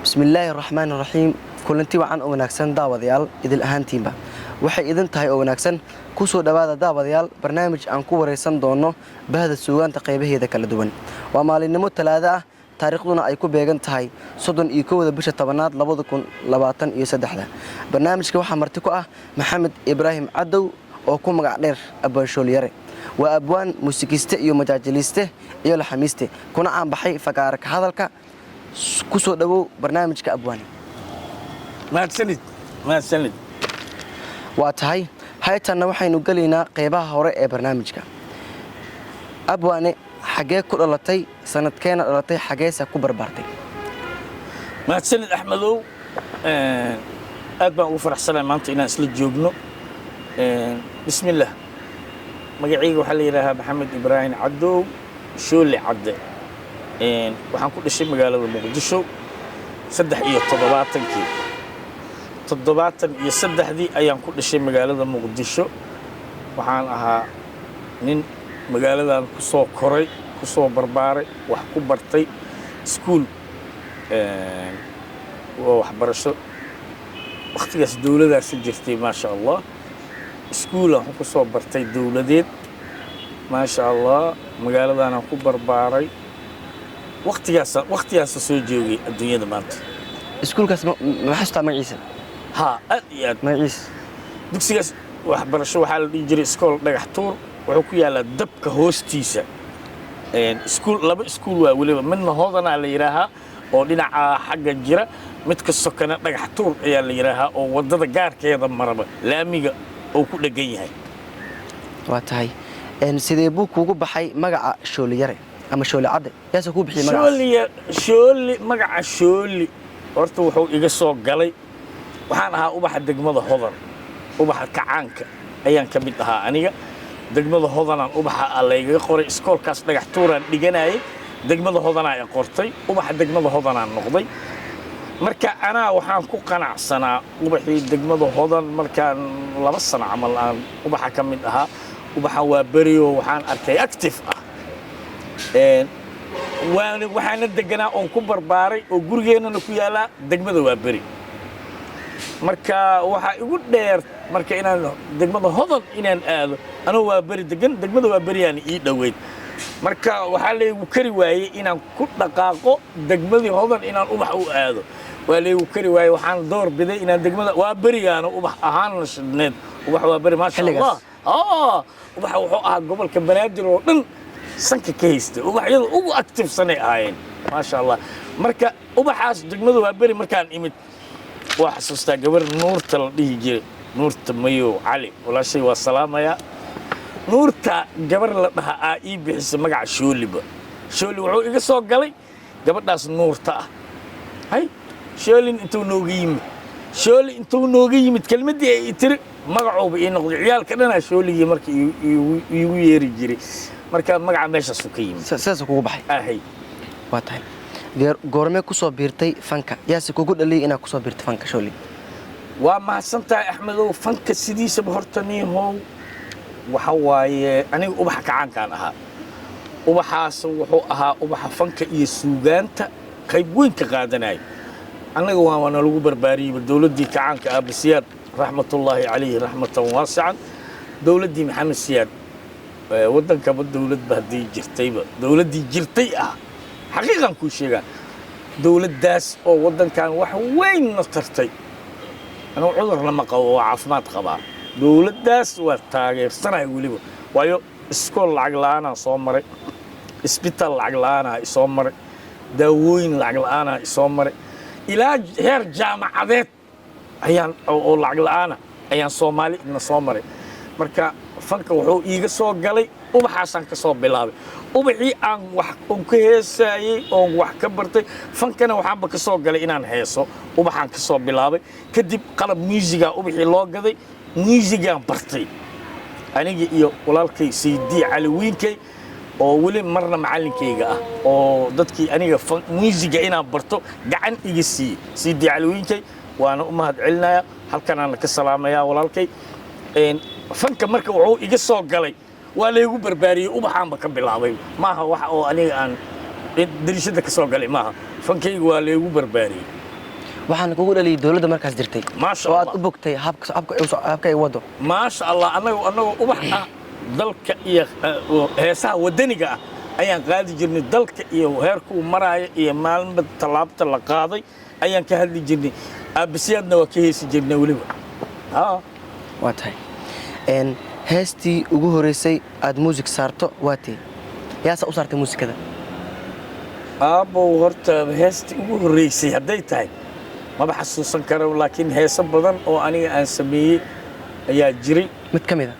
بسم الله الرحمن الرحيم كلنتي وعن وناكسن داوديال إذا أهانتينبا waxay idin tahay oo wanaagsan ku soo dhawaada daawadayaal barnaamij aan ku wareysan doono bahda suugaanta qaybaheeda kala duwan waa maalinimo talaada ah taariikhduna ay ku beegan tahay 31 bisha 10aad 2023 barnaamijka waxa marti ku ah Maxamed Ibrahim Cadow oo ku magac dheer Abaan Shoolyare waa abwaan muusikiste iyo majaajiliste iyo laxamiiste kuna aan baxay fagaarka hadalka ku soo dhawow barnaamijka abwaan ما سند waa tahay hay'adna waxaynu galeynaa qaybaha hore ee barnaamijka abwaane xagee ku dhalatay sanadkeena dhalatay xageesa ku barbaartay ما سند أحمدو أدبا وفرحسنا مانتي ناس للجوجنو بسم الله مقعيق وحلي لها محمد إبراهيم عدو شو اللي عدى وحن كل شيء مقالة مقدشو سدح إيه التضباطن كي تضباطن يسدح دي أيام كل شيء مقالة مقدشو وحن أها نين مقالة كسو كوري كسو برباري وحكو برتي سكول وحبرشو وقتياس دولة سجرتي ما شاء الله سكول وحكو كسو برتي دولة ديت ما شاء الله مقالة أنا كو برباري وقتياس سو جوجي الدنيا دمانت iskuulkaas ma xasuustaa magaciisa ها أديات magaciisa dugsigaas waxbarasho waxaa la dhihi jiray iskool dhagax tuur wuxuu ku yaalaa dabka hoostiisa laba iskuul waa weliba midna hoodanaa la yidhaahaa oo dhinaca xagga jira midka sokana dhagax tuur ayaa la yidhaahaa oo waddada gaarkeeda maraba laamiga uu ku dheggan yahay waa tahay sidee buu kuugu baxay magaca Shoolyare ama Shooli Cadde yaasa ku bixiyay magaca shooli magaca shooli horta wuxuu iga soo galay waxaan ahaa ubaxa degmada hodan ubaxa kacaanka ayaan ka mid ahaa aniga degmada hodanaan ubaxa layga qoray iskoolkaas dhagax tuuraan dhiganayay degmada hodanaa ay qortay ubaxa degmada hodanaan noqday marka anaa waxaan ku qanacsanaa ubaxii degmada hodan markaan 2 sano camal aan ubaxa ka mid ahaa ubaxa waa beriyo waxaan arkay active ah waxaana deganaa oon ku barbaaray oo gurigeennana ku yaalaa degmada waa beri marka waxaa igu dheer marka inaan degmada hodan inaan aado anoo waa beri degan degmada waa beriyaan ii dhoweyd marka waxaa laygu kari waayey inaan ku dhaqaaqo degmadii hodan inaan ubax u aado waa laygu kari waayey waxaan door biday inaan degmada waa beriyaana ubax ahaanna shidneed ubax waa beri maasha allah ubaxa wuxuu ahaa gobolka banaadir oo dhan sanka ka haystay ubaxyada ugu activesanay ahaayeen maasha allah marka ubaxaas degmada waa beri markaan imid waa xasuustaa gabar nuurta la dhihi jiray nuurta mayo cali walaashay waa salaamaya nuurta gabar la dhaha aa ii bixisay magaca shooliba shooli wuxuu iga soo galay gabadhaas nuurta ah hay shoolin intuu nooga yimid kelmaddii ay tiri magacuuba ii noqday ciyaalka dhanaa shooligii marka iigu yeeri jiray marka magaca meeshaas ka yimid saas kugu baxay ahay waa tahay goorme ku soo biirtay fanka yaasi kugu dhaliyay inaad ku soo biirtay fanka Shooli waa mahadsantahay Axmedow fanka sidiisaba horta niihow waxa waaye aniga ubaxa kacaankaan ahaa ubaxaas wuxuu ahaa ubaxa fanka iyo suugaanta qayb weyn ka qaadanay anaga waana lagu barbaariyay dawladdii kacaanka Abasiyaad raxmatullaahi calayhi raxmatan waasican dawladdii Maxamed Siyaad waddanka dawlad bahdii jirtayba dawladdii jirtay ah xaqiiqan ku sheegan dawladdaas oo waddankan wax weyn nasartay anuu cudur lama qabo waa caafimaad qabaa dawladdaas waa taageersanay weliba waayo iskool lacag la'aana soo maray isbitaal lacag la'aana soo maray daawooyin lacag la'aana soo maray ilaa heer jaamacadeed ayaan oo lacag la'aana ayaan Soomaaliya soo maray marka fanka wuxuu iiga soo galay ubaxaasaan ka soo bilaabay ubaxii aan wax ka heesayay oo wax ka bartay fankana waxaanba ka soo galay inaan heeso ubaxaan ka soo bilaabay kadib qalab muusiga ubaxii loo gaday muusigaan bartay aniga iyo walaalkay Saydi Cali Wiinkay oo weli marna macallinkayga ah oo dadkii aniga muusiga inaan barto gacan iga siiyay Saydi Cali Wiinkay waana u mahad celinaya halkan aan ka salaamayaa walaalkay fanka marka wuxuu iga soo galay waa laygu barbaariyay ubaxaanba ka bilaabay maaha wax oo aniga aan دريشة كسوق على معها فنكي قال لي وبرباري waxaan kugu dhaliyay dawladda markaas jirtay ما شاء oo aad الله u bogtay habka ay wado ما شاء الله أنا أبح دلك إيه هسا ودنيجا أيان قاعد جرني دلك إيه وهركو مراي إيه مال بتلعب تلقاضي أيان كهذي جرني بسيادنا وكيس جرني ولي waa tahay heestii ugu horeysay aad muusig saarto waa tee yaasa u saartay muusikada أبو هرت هستي وريسي هديتها ما بحسوسن كرو لكن هيس بدن أو أنا أنسميه يا جري mid ka mid a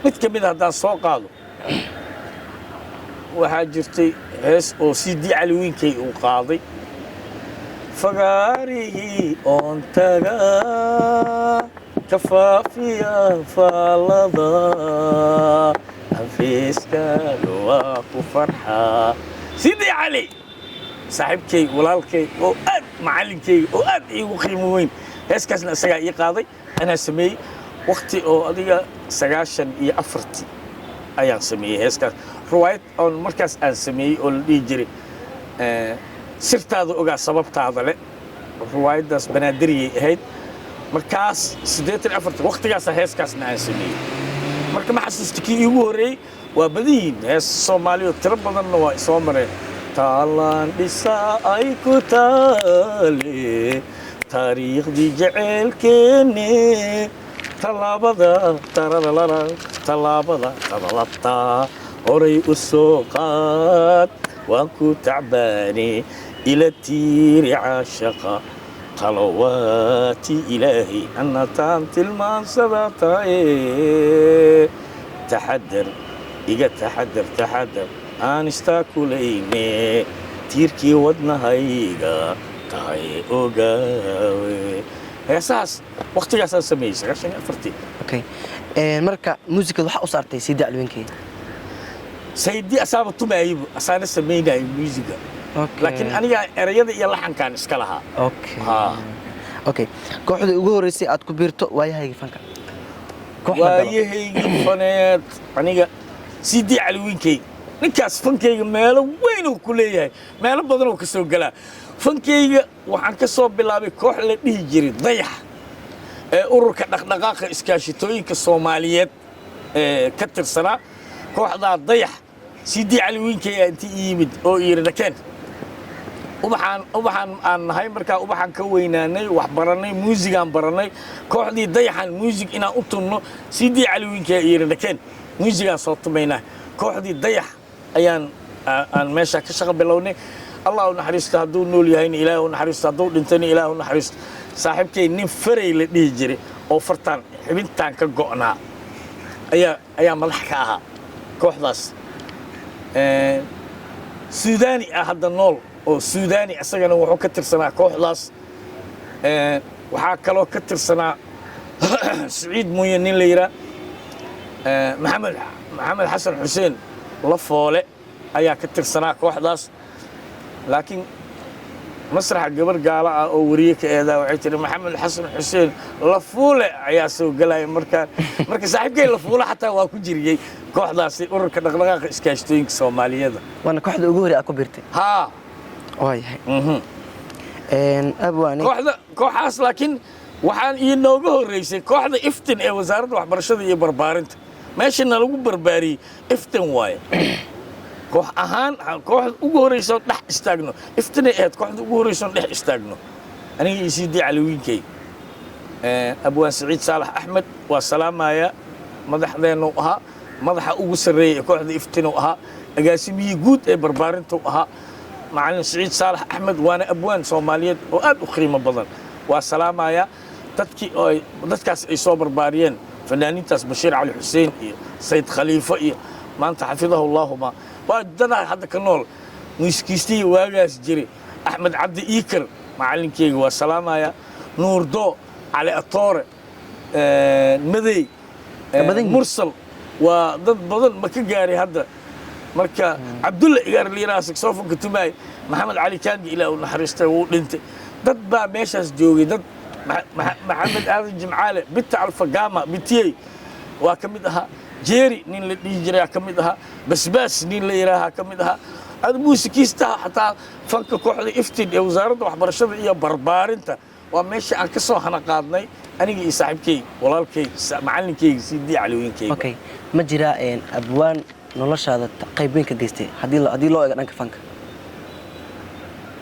متكمل هذا سوق قالوا وحاجرتي هيس أو سيدي على وين كي وقاضي فقاري أنتجا كفافيا فالضا أفيسك الواقو فرحة سيدي علي صاحبكي ولالكي وأد معلمكي وأد إيو خيموين هيس كاسنا سجا يقاضي أنا سمي وقتي أو أديا سجاشن يأفرتي أيان سمي هيس كاس رواية أو مركز أن سمي أو يجري سرت هذا أوجا سبب هذا له رواية داس بنادري هيد مركز سديت الأفرت وقتي كاس هيس كاسنا أن سمي مركز ما حسستكي يوري وبدين هيس الصومالي وتربنا النواة صومري تالان بسا أيكو تالي تاريخ دي جعل كني تلابدا ترالالارا تلابدا ترالتا أوري السوقات وانكو تعباني إلى التير عاشقا طلواتي إلهي أن تانت المنصبة تحدر إيجا تحدر aanistaakulayne tiirkii wadnahayga tahay ogaawe heesahaas waqtigaasaan sameeyey sagaashan iyo afartii okay marka muusikada waxaa u saartay sidii alweenkii saydi asaaba tumaaybu asaana sameynaayo muusiga laakiin aniga erayada iyo laxankaan iska lahaa okay kooxda ugu horeysay aad ku biirto waayahayga fanka waayahayga faneed aniga sidii alweenkii ninkaas fankayga meelo weyn uu ku leeyahay meelo badan oo ka soo galaa fankayga waxaan ka soo bilaabay koox la dhihi jiray dayax ee ururka dhaqdhaqaaqa iskaashitooyinka Soomaaliyeed ee ka tirsanaa kooxda dayax sidii caliwiinkay intii yimid oo iiradakeen ubaxan aan nahay markaa ubaxan ka weynaanay wax baranay muusigaan baranay kooxdii dayaxan muusig inaan u tunno sidii caliwiinkay iiradakeen muusigaan soo tumaynaa kooxdii dayax ayaan meesha ka shaqo bilownay Allah u naxariisto hadduu nool yahayna Ilaahay u naxariisto hadduu dhintayna Ilaahay u naxariisto saaxiibkay nin faray la dhihi jiray oo fartaan xibintaan ka go'naa ayaa madax ka ahaa kooxdaas Suudaani ah hadda nool oo Suudaani asagana wuxuu ka tirsanaa kooxdaas waxaa kaloo ka tirsanaa Saciid Muuye nin la yira maxamed xasan xuseen la foole ayaa ka tirsanaa kooxdaas laakiin masraxa gabar gaala ah oo wariye ka eedaa waxay tiri maxamed xasan xuseen la fuule ayaa soo galay marka saaxiibkay la fuule xataa waa ku jiriyay kooxdaasi ururka dhaqdhaqaaqa iskaashtooyinka Soomaaliyeed waana kooxda ugu horeeyay aad ku biirtay haa waayahay abwaani kooxaas laakiin waxaan inooga horeysay kooxda iftin ee wasaaradda waxbarashada iyo barbaarinta meeshana lagu barbaariyay iftin waaye koox ahaan kooxda ugu horeyso dhex istaagno iftin ay ahayd kooxda ugu horeyso dhex istaagno aniga sidii caliwiinkay abwaan Saciid Saalax Axmed waa salaamaya madaxdeena ahaa madaxa ugu sareeyay kooxda iftin oo ahaa agaasimihii guud ee barbaarinta ahaa macallin Saciid Saalax Axmed waana abwaan Soomaaliyeed oo aad u qiimo badan waa salaamaya dadkaas ay soo barbaariyeen fanaaniintaas Bashiir Cali Xuseen iyo Sayd Khalifa iyo maanta xafidahu Allahuma waa dad hadda ka nool muusikiistii waagaas jiray Axmed Cabdi Iikar macallinkeyga waa salaamaya Nuur Do Cali Atoore Maday Mursal waa dad badan ma ka gaaray hadda marka Cabdulla Igaar liiraa saxophone tumay Maxamed Cali Kaangi ilaa uu naxariistay uu dhintay dad baa meeshaas joogay dad maxamed aadan jimcaale bitta alfagama bitiyey waa ka mid ahaa jeeri nin la dhihi jiray ka mid ahaa basbaas nin la yiraahaa ka mid ahaa هذا موسيقيستا حتى فنك كوحدة إفتين وزارة وحبرشة إياه بربارنتا وماشي أن كسو هنا قادني أنا صاحب كي ولا كي معلم كي سيدي علوين كي okay ma jira abwaan noloshaada qayb weyn ka geystay hadii loo eego dhanka fanka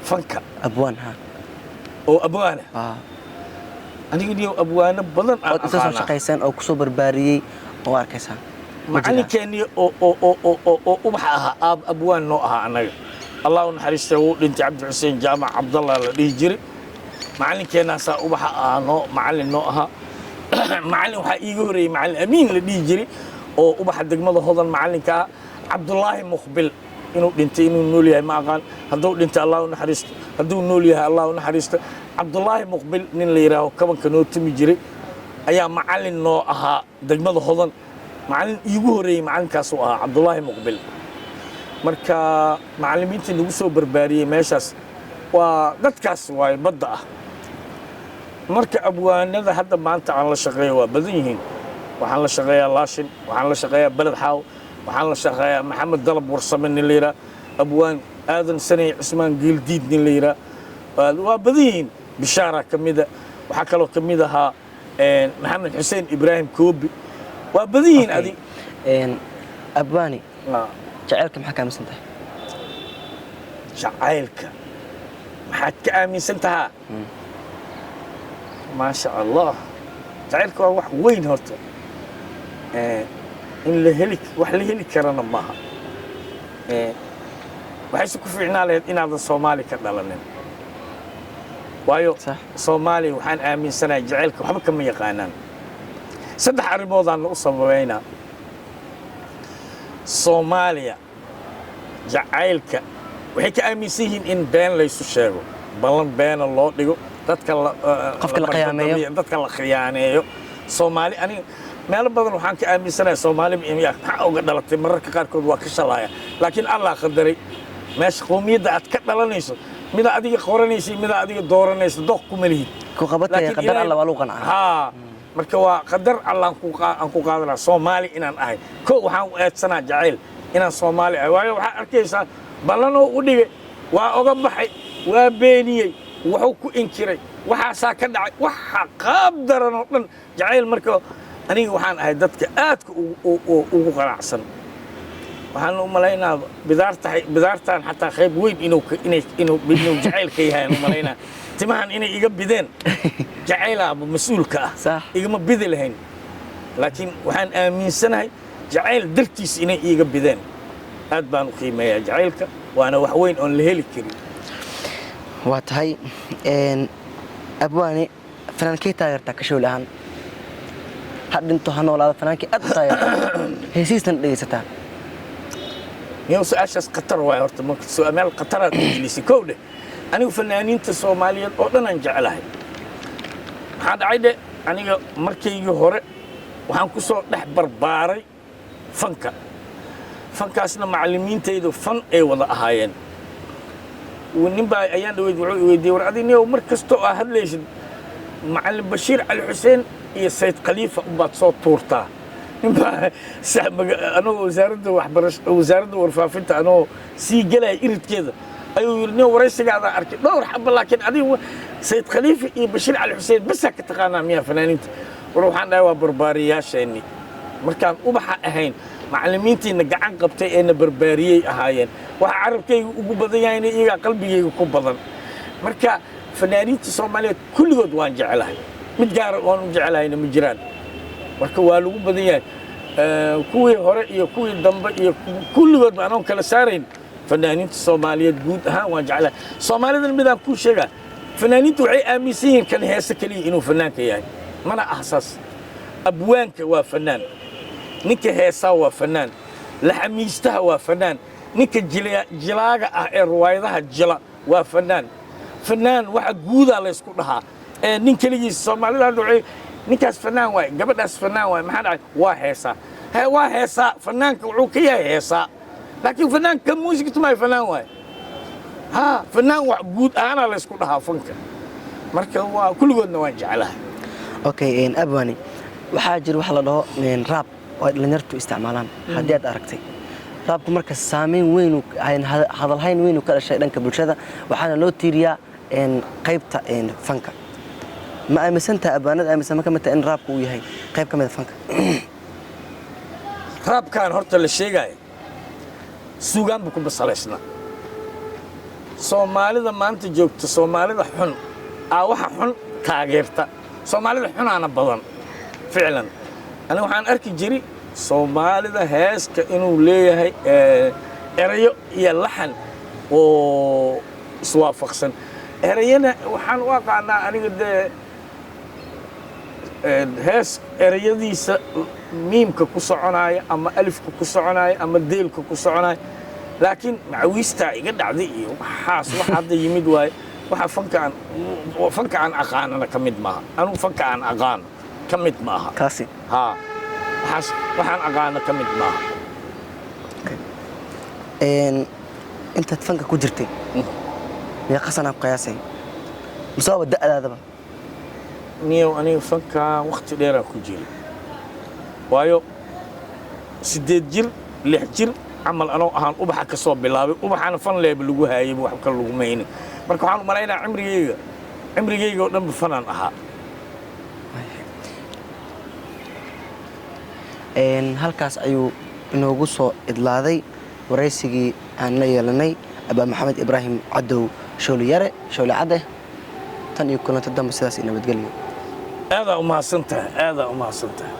فنك abwaan ha أو أبوانه أنا اليوم أبوانه بدن oo inta soo shaqaysan oo ku soo barbaariyay oo arkaysan معلم كاني أو أبحها أبوان نوعها أنا الله نحرسته ولنت عبد الحسين جامع عبد الله الهجري معلم كان سا أبحها نوع معلم نوعها معلم حقيقي معلم أمين الهجري أو أبح الدجمة هذا المعلم كا عبد الله مقبل إنه لنت إنه نوليها ما قال هذول لنت الله نحرسته هذول نوليها الله نحرسته عبد الله مقبل من اللي يراه كمان كانوا تمجري أيام معلم نوعها دجمة هذا معلم يجوري معلم كاسوها عبد الله مقبل مركا معلمين تنوسو بربارية ماشاس ودتكاس واي بدأ مركا أبوان هذا حتى ما أنت على الشقية وبديهين وحنا الشقية لاشن وحنا الشقية بلد حاو وحنا الشقية محمد ضرب ورصمن الليرة أبوان آذن سنة عثمان جيل ديد الليرة وبديهين بشارة كميدة وحكلو كميدها محمد حسين إبراهيم كوبي وبدين هذه abwaani jacaylka maxaa ka aaminsan tahay jacaylka maxaad ka aaminsan tahaa ما شاء الله jacaylka waa wax weyn horta in la heli wax la heli karana maaha waxay ku fiicnaa lahayd inaadan Soomaali ka dhalanin waayo Soomaali waxaan aaminsanahay jacaylka waxba kama yaqaanaan saddex arrimood aan u sameeynaa Soomaaliya jacaylka waxay ka aaminsan yihiin in been la isu sheego balan been loo dhigo dadka qofka la qiyaameeyo dadka la khiyaaneeyo Soomaali aniga meel badan waxaan ka aaminsanahay Soomaali inay ka uga dhalatay mararka qaar kood waa ka shalaaya laakiin Allah qadaray meesha qoomiyadda aad ka dhalanayso mida adiga qoranayso mida adiga dooranayso doq ku malihid ku qabatay qadar Allah waa loo qanacaa marka waa qadar Allah aan ku qaadana Soomaali inaan ahay ko waxaan u eedsanaa jacayl inaan Soomaali ahay waayo waxa arkaysaa balano u dhigay waa oga baxay waa beeniyay wuxuu ku inkiray waxa ka dhacay waxa qaab daran oo dhan jacayl marka aniga waxaan ahay dadka aadka ugu qanacsan waxaan u maleynaa bidaartan xataa qayb weyn inuu jacaylka yahay u maleynaa timahan inay iga bideen jacayla mas'uulka ah igama bidi lahayn laakiin waxaan aaminsanahay jacayl dartiis inay iga bideen aad baan u qiimeeyaa jacaylka waana wax weyn oo la heli karin waa tahay abwaani fanaankii taageerta ka show lahaan hadinto hanoolaada fanaankii aad taageerta heesiistan dhageysataa يوم سأشخص قطر ويرت ممكن سؤال مال قطر إنجليزي كوده أنا وفنانين الصوماليين أردنا نجعلها هذا عيد أنا مركي يهور وهنكسر نحبر باري فنكا أصلا معلمين تيدو فن أي وضع هاين ونبى أيام ويدور عدين يوم مركز تو أهل ليش معلم بشير علي حسين يا سيد خليفة أبغى صوت تورتا أنا وزارة ورفافنت أنا سيجلا يرد كذا أيوة يرني ورئيس قاعد أركي دور حب لكن أدي سيد خليفة بشير علي حسين بس كتقانا مية فنانين وروح عنا وبربارية شيني مركان وبحق أهين معلمين تي نجعان قبتي إن بربارية أهين وعرب كي وبضيع يعني إيه قلبي يكون بدن مركا فنانين الصومالية كل جود وان جعلها متجار وان جعلها هنا مجران marka waa lagu badan yahay kuwii hore iyo kuwii dambe iyo kulligood baan kala saarayn fanaaniinta Soomaaliyeed guud ahaan waan jeclahay Soomaalidan midaan ku sheega fanaaniintu waxay aaminsan yihiin kan heesa kaliya inuu fanaanka yahay mana ahsaas abwaanka waa fanaan ninka heesa waa fanaan laxamiistaha waa fanaan ninka jilaaga ah ee ruwaayadaha jila waa fanaan waxa guud ah la isku dhahaa nin kaligiis Soomaalida waxay ninkaas fanaan waay gabadhaas fanaan waay maxaa dhacay waa heesaa fanaanka wuxuu ka yahay heesaa laakiin fanaanka muusikatu ma fanaan waay fanaan wax guud ahaan la isku dhahaa fanka marka waa kulligoodna waan jeclahay okay abwani waxaa jira wax la dhaho rap oo dhalinyartu isticmaalaan haddii aad aragtay raabku marka saameyn weyn hadalhayn weyn ka dhashay dhanka bulshada waxaana loo tiiriyaa qaybta fanka ma aaminsantaa abwaanada aaminsan ma ka mid tahay in raabku uu yahay qayb ka mid ah fanka raabkaan horta la sheegaayo suugaan buu ku basalaysnaa soomaalida maanta joogta soomaalida xun waxa xun taageerta soomaalida xunaana badan ficlan aniga waxaan arki jiray soomaalida heeska inuu leeyahay erayo iyo laxan oo iswaafaqsan erayana waxaan u aqaanaa aniga dee hees erayadiisa miimka ku soconaya ama alifka ku soconaya ama deelka ku soconaya laakiin macawiistaa iga dhacday iyo waxaas wax hadda yimid waaye waxa fanka aan aqaanana ka mid maaha anugu fanka aan aqaano ka mid maaha kaasi haa waxaan aqaano ka mid maaha intaad fanka ku jirtay meeqa sanaa ku qiyaasay musaaba da'daadaba niyow aniga fanka waqti dheeraan ku jiray waayo 8 jir 6 jir camal anoo ahaan ubaxa ka soo bilaabay ubaxana fan leeb lagu haayay wax kale lagu maynin marka waxaan u malaynaa cimrigayga oo dhan fanaan ahaa halkaas ayuu inoogu soo idlaaday waraysigii aan la yeelanay abaa maxamed ibraahim cadow shooli cadde tan iyo kulanto dambe sidaas nabadgelyo aadaa u mahadsantahay